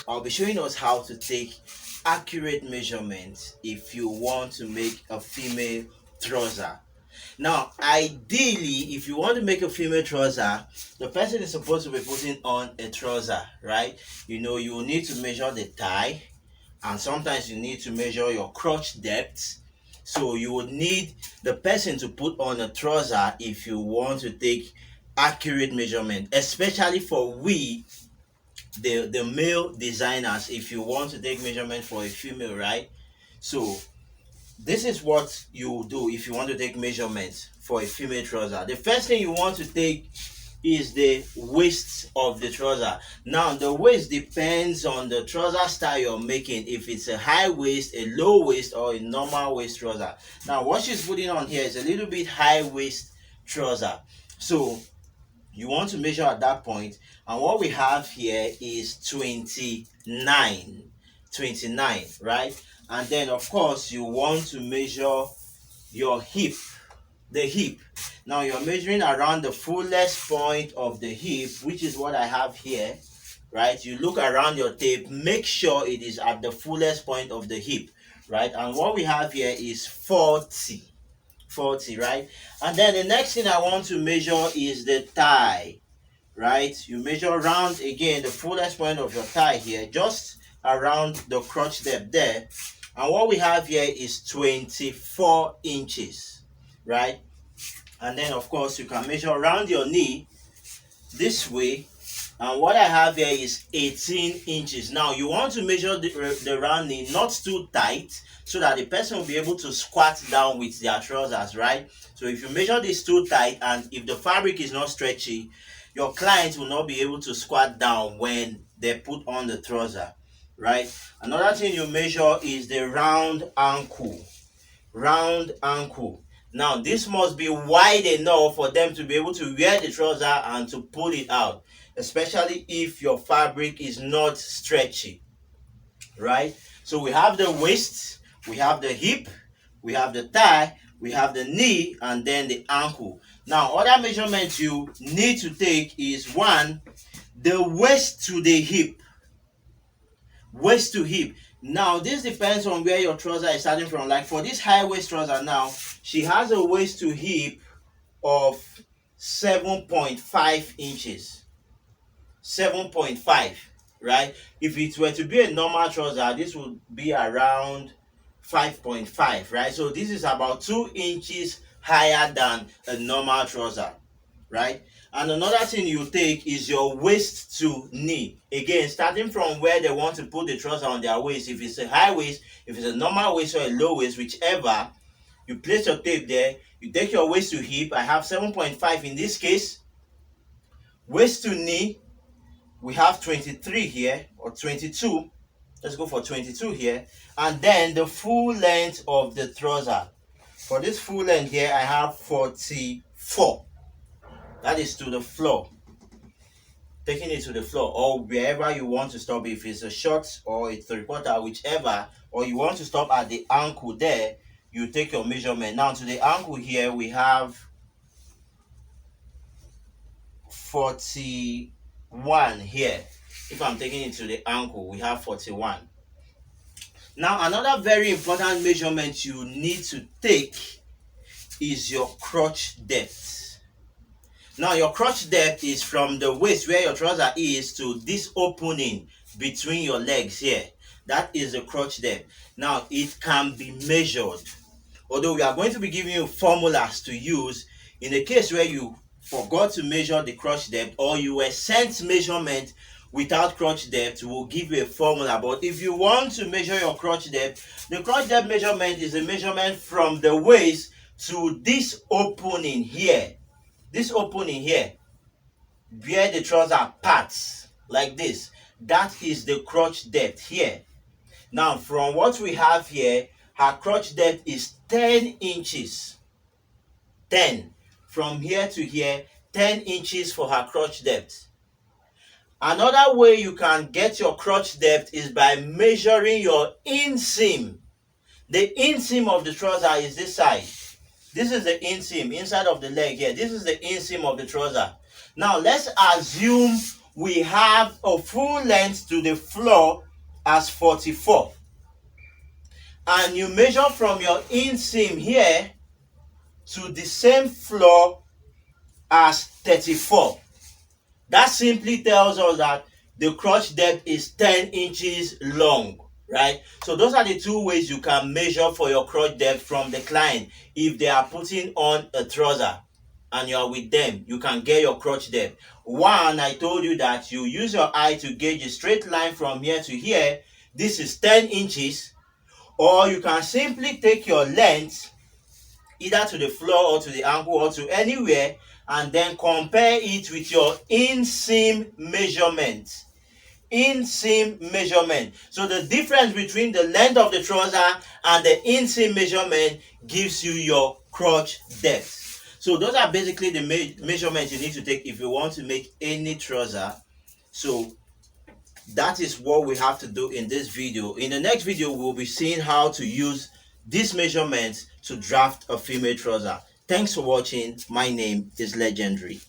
I'll be showing us how to take accurate measurements if you want to make a female trouser. Now, ideally, if you want to make a female trouser, the person is supposed to be putting on a trouser, right? You will need to measure the thigh, and sometimes you need to measure your crotch depth. So you would need the person to put on a trouser if you want to take accurate measurement, especially for the male designers. If you want to take measurement for a female, right? So this is what you do if you want to take measurements for a female trouser. The first thing you want to take is the waist of the trouser. Now the waist depends on the trouser style you're making, if it's a high waist, a low waist, or a normal waist trouser. Now what she's putting on here is a little bit high waist trouser, so you want to measure at that point. And what we have here is 29, right? And then of course you want to measure your the hip. Now you're measuring around the fullest point of the hip, which is what I have here, right? You look around your tape, make sure it is at the fullest point of the hip, right? And what we have here is 40, right? And then the next thing I want to measure is the thigh, right? You measure around, again, the fullest point of your thigh here, just around the crotch depth there. And what we have here is 24 inches, right? And then of course you can measure around your knee this way, and what I have here is 18 inches. Now you want to measure the round knee not too tight, so that the person will be able to squat down with their trousers, right? So if you measure this too tight, and if the fabric is not stretchy, your client will not be able to squat down when they put on the trouser, right? Another thing you measure is the round ankle. Now this must be wide enough for them to be able to wear the trouser and to pull it out, especially if your fabric is not stretchy, right? So we have the waist, we have the hip, we have the thigh, we have the knee, and then the ankle. Now other measurements you need to take is, one, the waist to the hip. Waist to hip. Now this depends on where your trouser is starting from. Like for this high waist trouser now, she has a waist to hip of 7.5 inches. 7.5, right? If it were to be a normal trouser, this would be around 5.5, right? So this is about 2 inches higher than a normal trouser, right? And another thing you take is your waist to knee. Again, starting from where they want to put the trouser on their waist. If it's a high waist, if it's a normal waist, or a low waist, whichever, you place your tape there. You take your waist to hip. I have 7.5 in this case. Waist to knee, we have 23 here, or 22. Let's go for 22 here. And then the full length of the trouser. For this full length here, I have 44. That is to the floor. Taking it to the floor, or wherever you want to stop. If it's a short or a 3/4, whichever, or you want to stop at the ankle there, you take your measurement. Now to the ankle here, we have 41 here. If I'm taking it to the ankle, we have 41. Now another very important measurement you need to take is your crotch depth. Now your crotch depth is from the waist where your trouser is to this opening between your legs here. That is the crotch depth. Now it can be measured, although we are going to be giving you formulas to use in the case where you forgot to measure the crotch depth, or you were sent measurement without crotch depth. We'll give you a formula. But if you want to measure your crotch depth, the crotch depth measurement is a measurement from the waist to this opening here. This opening here, where the trouser parts like this, that is the crotch depth here. Now from what we have here, her crotch depth is 10 inches. 10. From here to here, 10 inches for her crotch depth. Another way you can get your crotch depth is by measuring your inseam. The inseam of the trouser is this side. This is the inseam inside of the leg here. This is the inseam of the trouser. Now let's assume we have a full length to the floor as 44. And you measure from your inseam here to the same floor as 34. That simply tells us that the crotch depth is 10 inches long, right? So those are the two ways you can measure for your crotch depth from the client. If they are putting on a trouser and you are with them, you can get your crotch depth. One, I told you that you use your eye to gauge a straight line from here to here. This is 10 inches. Or you can simply take your length either to the floor or to the ankle or to anywhere, and then compare it with your inseam measurement. Inseam measurement. So the difference between the length of the trouser and the inseam measurement gives you your crotch depth. So those are basically the measurements you need to take if you want to make any trouser. So that is what we have to do in this video. In the next video, we'll be seeing how to use these measurements to draft a female trouser. Thanks for watching. My name is Legendary.